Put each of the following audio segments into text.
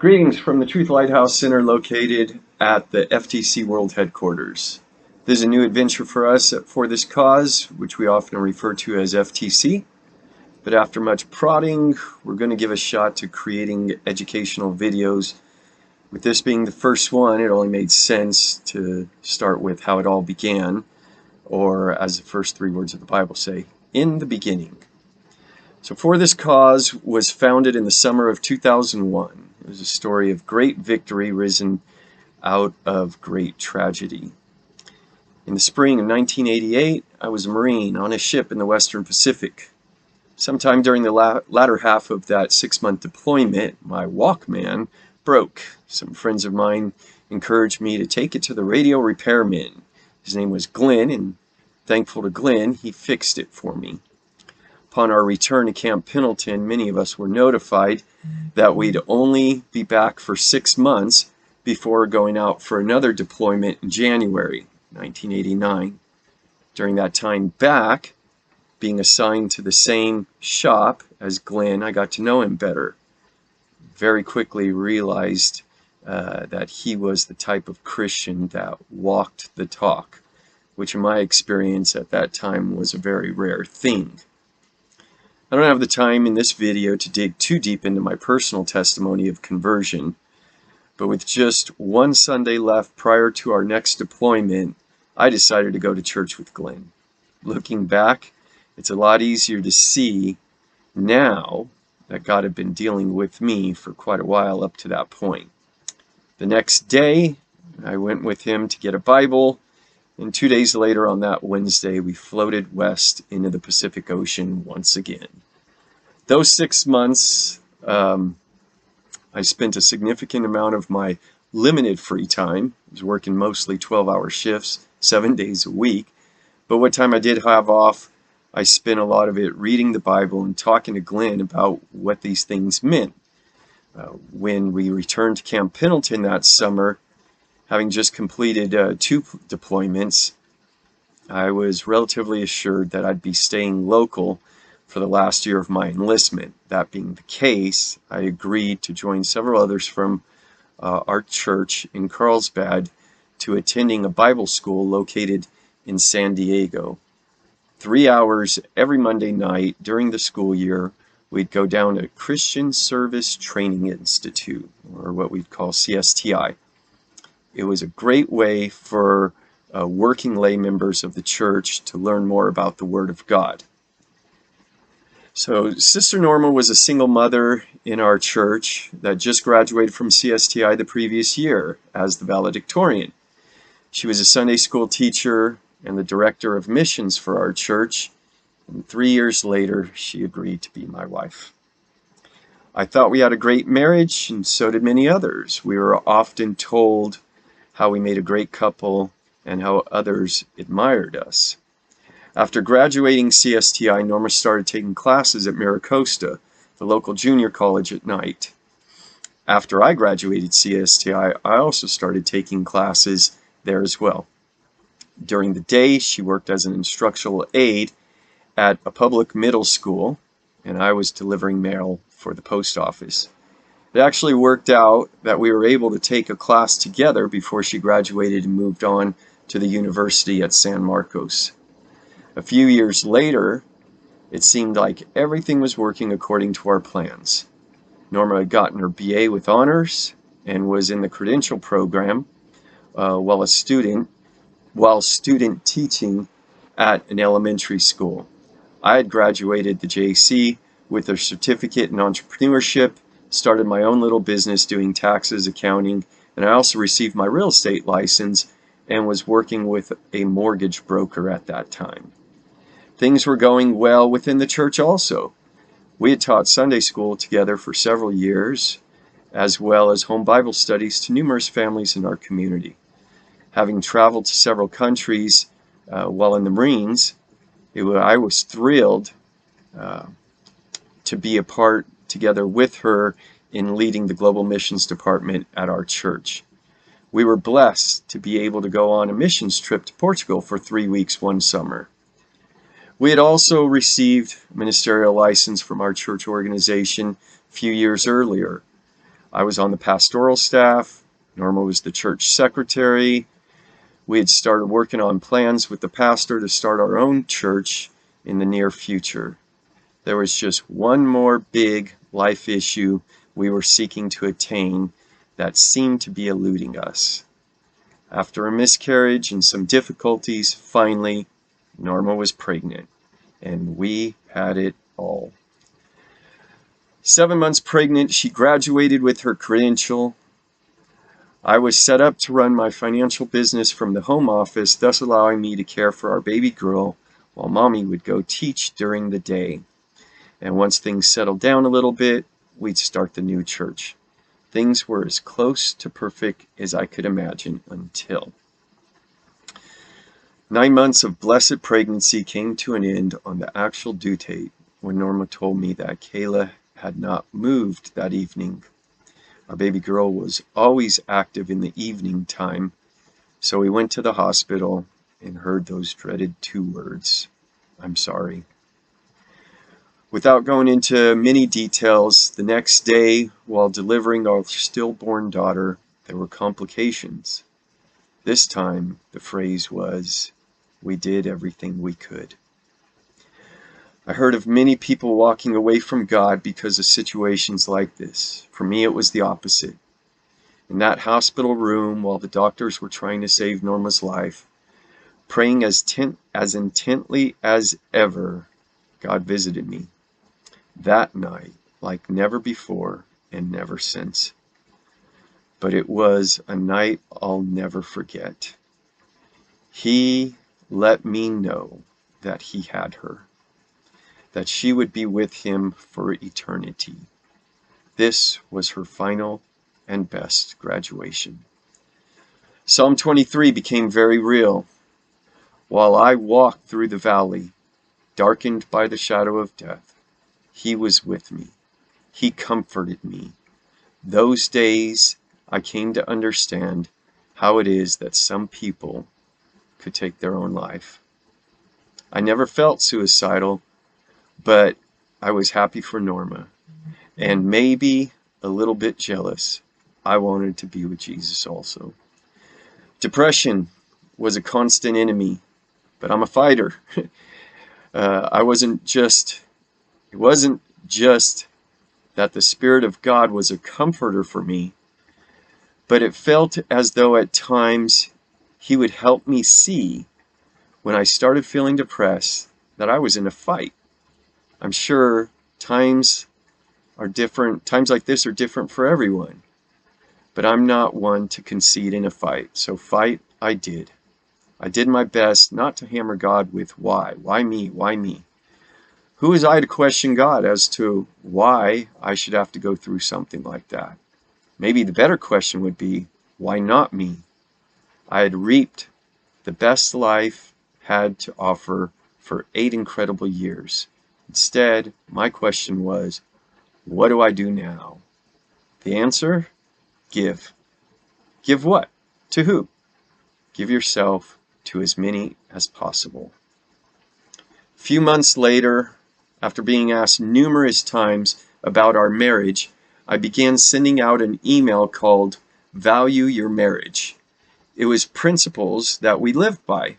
Greetings from the Truth Lighthouse Center located at the FTC World Headquarters. This is a new adventure for us for this cause, which we often refer to as FTC. But after much prodding, we're going to give a shot to creating educational videos. With this being the first one, it only made sense to start with how it all began, or as the first three words of the Bible say, in the beginning. So For This Cause was founded in the summer of 2001. It was a story of great victory risen out of great tragedy. In the spring of 1988, I was a Marine on a ship in the Western Pacific. Sometime during the latter half of that 6-month deployment, my Walkman broke. Some friends of mine encouraged me to take it to the radio repairman. His name was Glenn, and thankful to Glenn, he fixed it for me. Upon our return to Camp Pendleton, many of us were notified that we'd only be back for 6 months before going out for another deployment in January 1989. During that time back, being assigned to the same shop as Glenn, I got to know him better. Very quickly realized that he was the type of Christian that walked the talk, which in my experience at that time was a very rare thing. I don't have the time in this video to dig too deep into my personal testimony of conversion, but with just one Sunday left prior to our next deployment, I decided to go to church with Glenn. Looking back, it's a lot easier to see now that God had been dealing with me for quite a while up to that point. The next day, I went with him to get a Bible, and 2 days later on that Wednesday, we floated west into the Pacific Ocean once again. Those 6 months, I spent a significant amount of my limited free time. I was working mostly 12-hour shifts, 7 days a week. But what time I did have off, I spent a lot of it reading the Bible and talking to Glenn about what these things meant. When we returned to Camp Pendleton that summer, having just completed 2 deployments, I was relatively assured that I'd be staying local for the last year of my enlistment. That being the case, I agreed to join several others from our church in Carlsbad to attending a Bible school located in San Diego. 3 hours every Monday night during the school year, we'd go down to Christian Service Training Institute, or what we'd call CSTI. It was a great way for working lay members of the church to learn more about the Word of God. So Sister Norma was a single mother in our church that just graduated from CSTI the previous year as the valedictorian. She was a Sunday school teacher and the director of missions for our church, and 3 years later she agreed to be my wife. I thought we had a great marriage, and so did many others. We were often told how we made a great couple and how others admired us. After graduating CSTI, Norma started taking classes at Miracosta, the local junior college, at night. After I graduated CSTI, I also started taking classes there as well. During the day, she worked as an instructional aide at a public middle school, and I was delivering mail for the post office. It actually worked out that we were able to take a class together before she graduated and moved on to the university at San Marcos. A few years later, it seemed like everything was working according to our plans. Norma had gotten her BA with honors and was in the credential program while student teaching at an elementary school. I had graduated the JC with a certificate in entrepreneurship, started my own little business doing taxes, accounting, and I also received my real estate license and was working with a mortgage broker at that time. Things were going well within the church also. We had taught Sunday school together for several years, as well as home Bible studies to numerous families in our community. Having traveled to several countries while in the Marines, I was thrilled to be a part together with her in leading the Global Missions Department at our church. We were blessed to be able to go on a missions trip to Portugal for 3 weeks one summer. We had also received a ministerial license from our church organization a few years earlier. I was on the pastoral staff. Norma was the church secretary. We had started working on plans with the pastor to start our own church in the near future. There was just one more big life issue we were seeking to attain that seemed to be eluding us. After a miscarriage and some difficulties, finally, Norma was pregnant, and we had it all. 7 months pregnant, she graduated with her credential. I was set up to run my financial business from the home office, thus allowing me to care for our baby girl while Mommy would go teach during the day. And once things settled down a little bit, we'd start the new church. Things were as close to perfect as I could imagine until 9 months of blessed pregnancy came to an end on the actual due date when Norma told me that Kayla had not moved that evening. Our baby girl was always active in the evening time, so we went to the hospital and heard those dreaded 2 words, "I'm sorry." Without going into many details, the next day, while delivering our stillborn daughter, there were complications. This time, the phrase was, "We did everything we could." I heard of many people walking away from God because of situations like this. For me, it was the opposite. In that hospital room, while the doctors were trying to save Norma's life, praying as intently as ever, God visited me. That night, like never before and never since. But it was a night I'll never forget. He let me know that he had her, that she would be with him for eternity. This was her final and best graduation. Psalm 23 became very real. While I walked through the valley, darkened by the shadow of death, he was with me. He comforted me. Those days, I came to understand how it is that some people could take their own life. I never felt suicidal, but I was happy for Norma, and maybe a little bit jealous. I wanted to be with Jesus also. Depression was a constant enemy, but I'm a fighter. It wasn't just that the Spirit of God was a comforter for me, but it felt as though at times He would help me see when I started feeling depressed that I was in a fight. I'm sure times like this are different for everyone, but I'm not one to concede in a fight, so fight I did. I did my best not to hammer God with why me, why me? Who was I to question God as to why I should have to go through something like that? Maybe the better question would be, why not me? I had reaped the best life had to offer for 8 incredible years. Instead, my question was, what do I do now? The answer? Give. Give what? To who? Give yourself to as many as possible. A few months later, after being asked numerous times about our marriage, I began sending out an email called Value Your Marriage. It was principles that we lived by.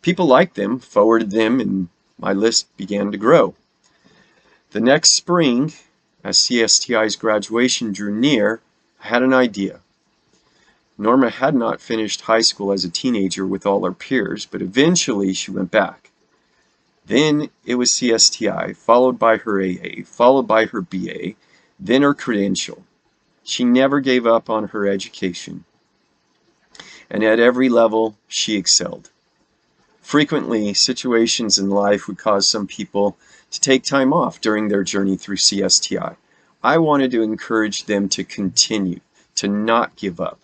People liked them, forwarded them, and my list began to grow. The next spring, as CSTI's graduation drew near, I had an idea. Norma had not finished high school as a teenager with all her peers, but eventually she went back. Then it was CSTI, followed by her AA, followed by her BA, then her credential. She never gave up on her education, and at every level she excelled. Frequently, situations in life would cause some people to take time off during their journey through CSTI. I wanted to encourage them to continue, to not give up.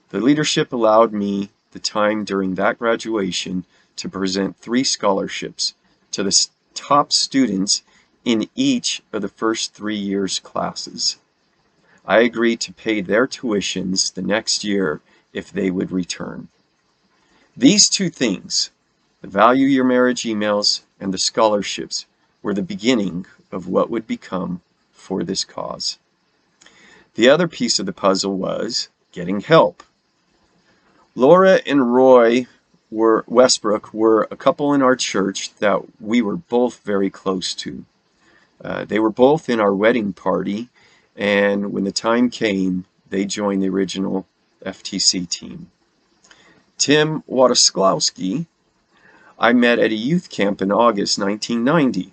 The leadership allowed me the time during that graduation to present 3 scholarships to the top students in each of the first 3 years' classes. I agreed to pay their tuitions the next year if they would return. These 2 things, the Value Your Marriage emails and the scholarships, were the beginning of what would become For This Cause. The other piece of the puzzle was getting help. Laura and Roy Westbrook were a couple in our church that we were both very close to. They were both in our wedding party, and when the time came, they joined the original FTC team. Tim Władysławski, I met at a youth camp in August 1990.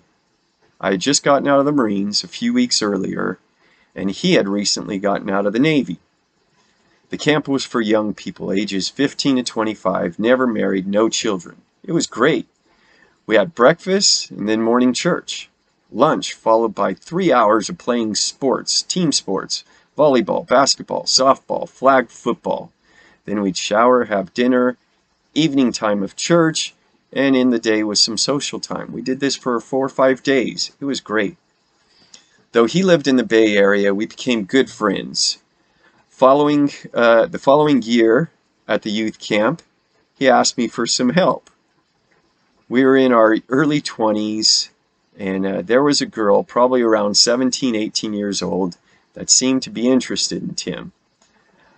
I had just gotten out of the Marines a few weeks earlier, and he had recently gotten out of the Navy. The camp was for young people, ages 15 to 25, never married, no children. It was great. We had breakfast and then morning church. Lunch followed by 3 hours of playing sports, team sports, volleyball, basketball, softball, flag football. Then we'd shower, have dinner, evening time of church, and in the day was some social time. We did this for 4 or 5 days. It was great. Though he lived in the Bay Area, we became good friends. The following year at the youth camp, he asked me for some help. We were in our early 20s, and there was a girl, probably around 17, 18 years old, that seemed to be interested in Tim.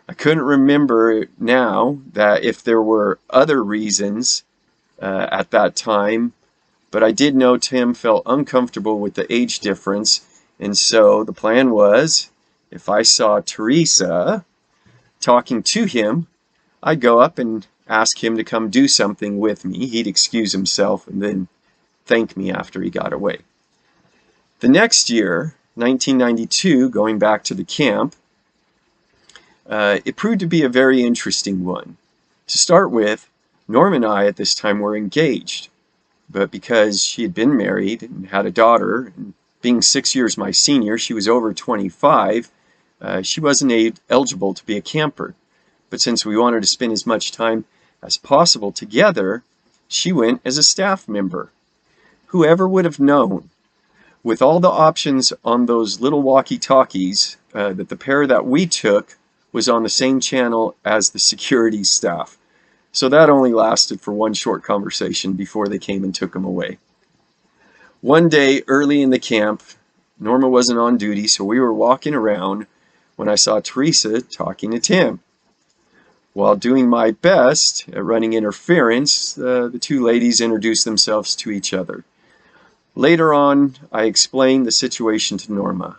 I couldn't remember now that if there were other reasons at that time, but I did know Tim felt uncomfortable with the age difference, and so the plan was, if I saw Teresa talking to him, I'd go up and ask him to come do something with me. He'd excuse himself and then thank me after he got away. The next year, 1992, going back to the camp, it proved to be a very interesting one. To start with, Norma and I at this time were engaged, but because she had been married and had a daughter, and being 6 years my senior, she was over 25, she wasn't eligible to be a camper. But since we wanted to spend as much time as possible together, she went as a staff member. Whoever would have known, with all the options on those little walkie-talkies, that the pair that we took was on the same channel as the security staff. So that only lasted for one short conversation before they came and took him away. One day early in the camp, Norma wasn't on duty, so we were walking around when I saw Teresa talking to Tim. While doing my best at running interference, the two ladies introduced themselves to each other. Later on, I explained the situation to Norma.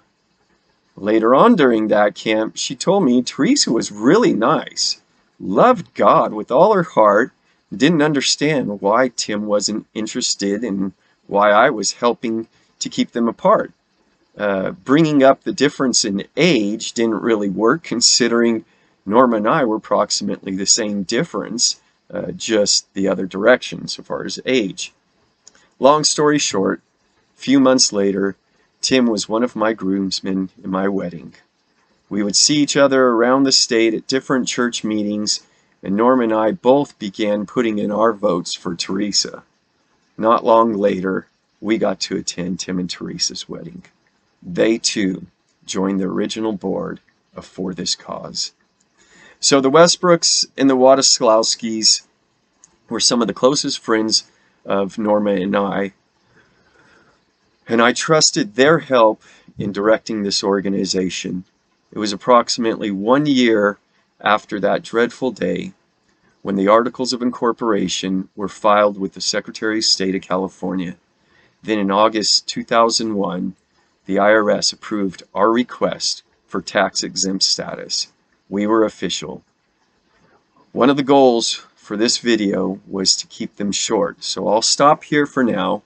Later on during that camp, she told me Teresa was really nice, loved God with all her heart, didn't understand why Tim wasn't interested and why I was helping to keep them apart. Bringing up the difference in age didn't really work, considering Norma and I were approximately the same difference, just the other direction so far as age. Long story short, a few months later, Tim was one of my groomsmen in my wedding. We would see each other around the state at different church meetings, and Norma and I both began putting in our votes for Teresa. Not long later, we got to attend Tim and Teresa's wedding. They too joined the original board of For This Cause. So the Westbrooks and the Władysławskis were some of the closest friends of Norma and I trusted their help in directing this organization. It was approximately 1 year after that dreadful day when the Articles of Incorporation were filed with the Secretary of State of California. Then in August 2001, the IRS approved our request for tax-exempt status. We were official. One of the goals for this video was to keep them short, so I'll stop here for now.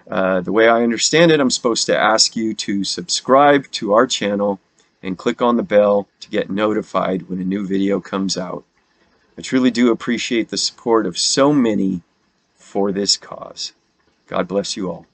The way I understand it, I'm supposed to ask you to subscribe to our channel and click on the bell to get notified when a new video comes out. I truly do appreciate the support of so many for this cause. God bless you all.